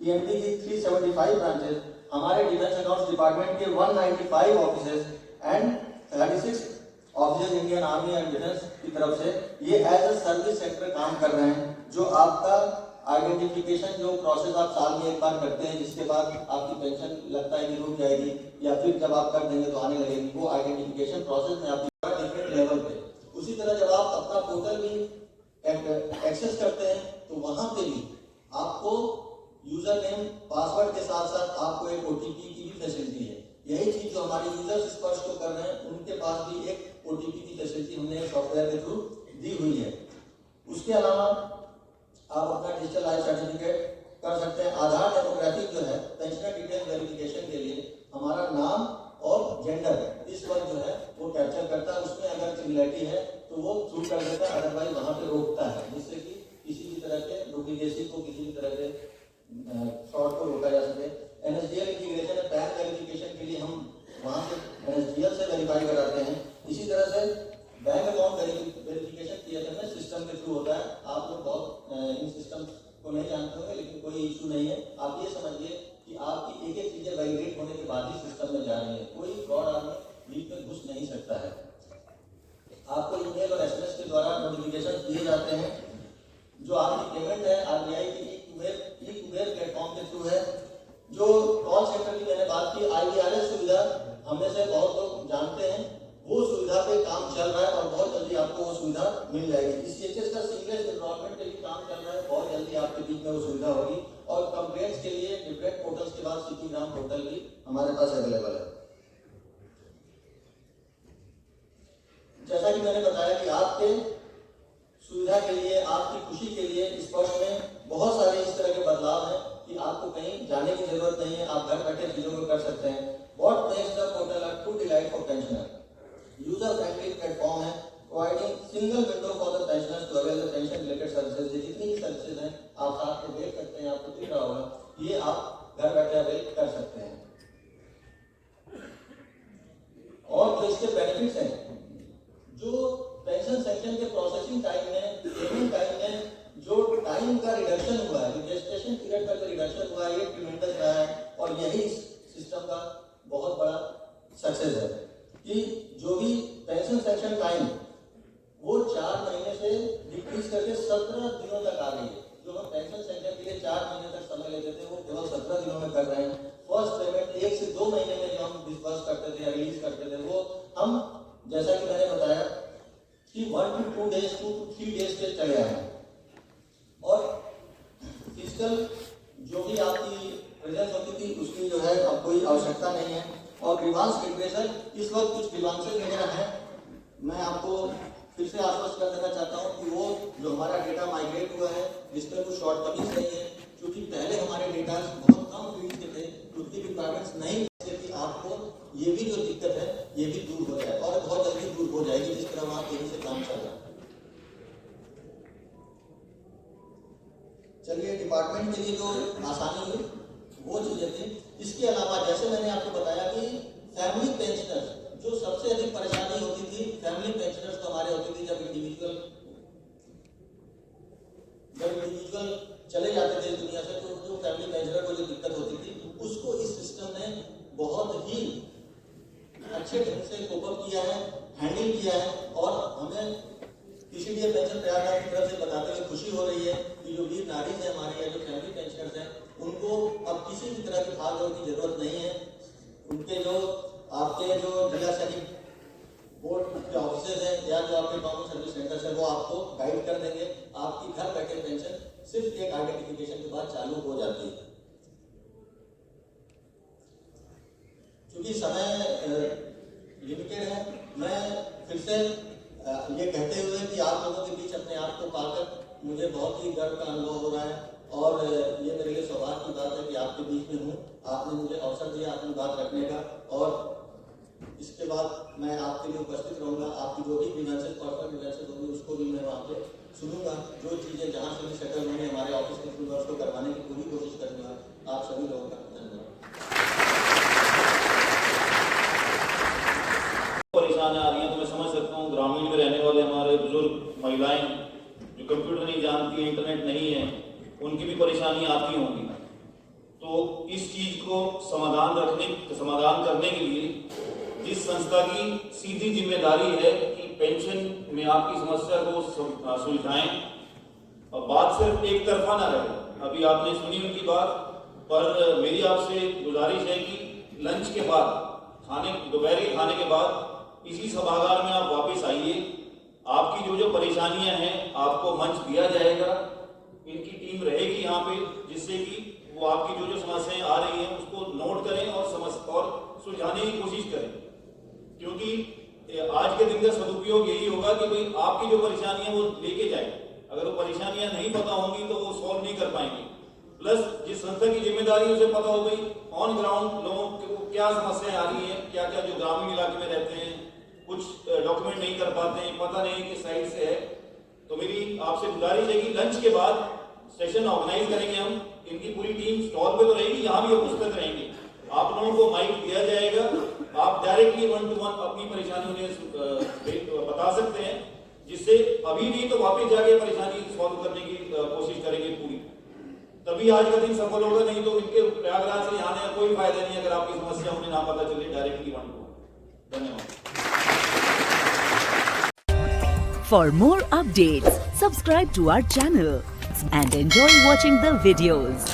TMT की 375 branches, हमारे defence accounts department के 195 offices and 36 officers Indian army and defence की तरफ से ये एज अ सर्विस सेक्टर काम कर रहे हैं। जो आपका आइडेंटिफिकेशन जो प्रोसेस आप साल में एक बार करते हैं, जिसके बाद आपकी पेंशन लगता है कि रुक जाएगी या फिर जब आप कर देंगे तो आने लगेगी, वो आइडेंटिफिकेशन प्रोसेस में आपकी डिफरेंट लेवल पे। उसी तरह जब आप अपना पोर्टल भी एक्सेस करते हैं तो वहां पे भी आपको यूजर नेम पासवर्ड के साथ साथ आपको एक ओटीपी की भी फैसिलिटी है। यही चीज जो हमारे यूजर्स स्पर्श को कर रहे हैं, उनके पास भी एक ओटीपी की फैसिलिटी हमने सॉफ्टवेयर के थ्रू दी हुई है। उसके अलावा आप अपना डिजिटल लाइफ सर्टिफिकेट कर सकते हैं। आधार डेमोग्राफिक जो है पेंशनर डिटेल वेरिफिकेशन के लिए हमारा नाम और जेंडर इस वक्त जो है वो कैप्चर करता है। उसमें अगर सिमिलरिटी है तो वो थ्रू कर देता है, अदरवाइज वहां पे रोकता है, जिससे कि किसी भी तरह के डुप्लीकेसी को, किसी भी तरह के फ्रॉड को रोका जा सके। एनएसडीएल इंटीग्रेशन है, पैन वेरिफिकेशन के लिए हम वहां से एनएसडीएल से वेरीफाई कराते हैं। इसी तरह से bank account verification PSMS system के थ्रू होता है। आप लोग बहुत इन सिस्टम को नहीं जानते होंगे, लेकिन कोई इशू नहीं है। आप ये समझिए कि आपकी एक एक चीजें वैलिडेट होने के बाद ही सिस्टम में जा रही है, कोई फ्रॉड आदमी बीच में घुस नहीं सकता है। आपको ईमेल और एसएमएस के द्वारा नोटिफिकेशन दिए जाते हैं। जो आपकी पेमेंट है आरबीआई की ई कुबेर प्लेटफॉर्म के थ्रू है। जो कॉल सेंटर की मैंने बात की, आईवीआरएस सुविधा हमें से बहुत लोग जानते हैं, वो सुविधा पे काम चल रहा है और बहुत जल्दी आपको वो सुविधा मिल जाएगी। सीएचएस का सीमलेस एनरोलमेंट के लिए काम चल रहा है, बहुत जल्दी आपके बीच में वो सुविधा होगी। और कंप्लेंट्स के लिए डिफरेंट पोर्टल्स के बाद सिटी ग्राम पोर्टल भी हमारे पास अवेलेबल है। जैसा कि मैंने बताया कि आपके सुविधा के लिए, आपकी खुशी के लिए इस वर्ष में बहुत सारे इस तरह के बदलाव हैं कि आपको कहीं जाने की जरूरत नहीं है, आप घर बैठे चीजों को कर सकते हैं। What makes the portal a true delight for pensioner? User-friendly platform है, providing single window for the pensioners to avail the pension related services। जितनी भी सर्विसेज हैं आप साथ में देख सकते हैं, आपको दिख रहा होगा, ये आप घर बैठे अवेल कर सकते हैं। और जो इसके बेनिफिट्स हैं, जो पेंशन सेक्शन के प्रोसेसिंग टाइम में, पेमेंट टाइम में जो टाइम का रिडक्शन हुआ है, जो जेस्टेशन पीरियड का जो रिडक्शन हुआ है, ये ट्रिमेंडस रहा है। और यही सिस्टम का बहुत बड़ा सक्सेस है कि जो भी पेंशन सेक्शन टाइम वो 4 महीने से डिक्रीज करके 17 दिनों तक आ गई है। जो हम पेंशन सेक्शन के लिए 4 महीने तक समय लेते थे, वो केवल 17 दिनों में कर रहे हैं। फर्स्ट पेमेंट 1 से 2 महीने में जो हम डिस्बर्स करते थे, रिलीज करते थे, वो हम जैसा कि मैंने बताया कि 1 to 2 days 2 to 3 days के चले आए हैं। और फिजिकल जो भी आपकी प्रेजेंस होती थी उसकी जो है अब कोई आवश्यकता नहीं है। और ग्रीवांस लिटरेचर, इस वक्त कुछ ग्रीवांसेस वगैरह हैं, मैं आपको फिर से आश्वस्त कर देना चाहता हूँ कि वो जो हमारा डेटा माइग्रेट हुआ है, जिसमें कुछ शॉर्टकमिंग्स नहीं है, क्योंकि पहले हमारे डेटा बहुत कम फील्ड के थे, उसकी रिक्वायरमेंट्स नहीं थे कि आपको ये भी जो दिक्कत है ये भी दूर हो जाए, और बहुत जल्दी दूर हो जाएगी, जिस तरह वहाँ तेजी से काम चल रहा है। चलिए, डिपार्टमेंट के लिए जो आसानी हुई वो चीजें थी। इसके अलावा जैसे मैंने आपको बताया कि फैमिली पेंशनर्स, जो सबसे अधिक परेशानी होती थी फैमिली पेंशनर्स तो हमारे होती थी जब इंडिविजुअल चले जाते थे दुनिया से, तो जो फैमिली पेंशनर को जो दिक्कत होती थी उसको इस सिस्टम ने बहुत ही अच्छे ढंग से कोप अप किया है, हैंडल किया है। और हमें इसीलिए पेंशन प्रयागराज की तरफ से बताते हुए खुशी हो रही है कि जो वीर नारी है हमारे या जो फैमिली पेंशनर्स हैं, उनको अब किसी भी तरह की भाग दौड़ की जरूरत नहीं है। उनके जो आपके जो जिला सैनिक बोर्ड के ऑफिसर्स हैं या जो आपके कॉमन सर्विस सेंटर्स हैं, वो आपको गाइड कर देंगे। आपकी घर बैठे पेंशन सिर्फ एक आइडेंटिफिकेशन के बाद चालू हो जाती है। क्योंकि समय लिमिटेड है, मैं फिर से ये कहते हुए कि आप लोगों के बीच अपने आप को पाकर मुझे बहुत ही गर्व का अनुभव हो रहा है। और ये मेरे लिए सौभाग्य की बात है कि आपके बीच में हूँ। आपने मुझे अवसर दिया अपनी बात रखने का, और इसके बाद मैं आपके लिए उपस्थित रहूँगा। आपकी जो भी ग्रीवेंसेस, पर्सनल ग्रीवेंसेस होंगी उसको भी मैं वहाँ पे सुनूंगा। जो चीज़ें जहाँ से भी सेटल होंगे हमारे ऑफिस के थ्रू उसको करवाने की पूरी कोशिश करूँगा। आप सभी लोगों का धन्यवाद। परेशानी आ रही है तो मैं समझ सकता हूँ। ग्रामीण में रहने वाले हमारे बुजुर्ग महिलाएं जो कंप्यूटर नहीं जानती है, इंटरनेट नहीं है, उनकी भी परेशानी आती होंगी। तो इस चीज को समाधान करने के लिए जिस संस्था की सीधी जिम्मेदारी है कि पेंशन में आपकी समस्या को सुलझाएं और बात सिर्फ एक तरफा ना रहे। अभी आपने सुनी उनकी बात, पर मेरी आपसे गुजारिश है कि लंच के बाद, दोपहर के खाने के बाद इसी सभागार में आप वापस आइए। आपकी जो परेशानियां हैं आपको मंच दिया जाएगा, इनकी टीम रहेगी यहाँ पे, जिससे कि वो आपकी जो समस्याएं आ रही हैं उसको नोट करें और सुलझाने की कोशिश करें। क्योंकि आज के दिन का सदुपयोग यही होगा कि भाई आपकी जो परेशानी है वो लेके जाए। अगर वो परेशानियां नहीं पता होंगी तो वो सॉल्व नहीं कर पाएंगे। प्लस जिस संस्था की जिम्मेदारी है उसे पता हो गई ऑन ग्राउंड लोगों को क्या समस्याएं आ रही हैं, क्या क्या जो ग्रामीण इलाके में रहते हैं, कुछ डॉक्यूमेंट नहीं कर पाते हैं, पता नहीं किस साइड से है। तो मेरी आपसे गुजारिश है कि लंच के बाद सेशन ऑर्गेनाइज करेंगे हम। इनकी पूरी टीम स्टॉल पे तो रहेगी, यहाँ भी उपस्थित रहेंगे। आप लोगों को माइक दिया जाएगा, आप डायरेक्टली 1-to-1 अपनी परेशानी उन्हें बता सकते हैं, जिससे अभी भी तो वापस जाके परेशानी सॉल्व करने की कोशिश करेंगे पूरी। तभी आज का दिन सफल होगा, नहीं तो इनके प्रयागराज से यहाँ आने का कोई फायदा नहीं अगर आपकी समस्या उन्हें ना पता चले डायरेक्टली 1-to-1। धन्यवाद। For more updates, subscribe to our channel and enjoy watching the videos.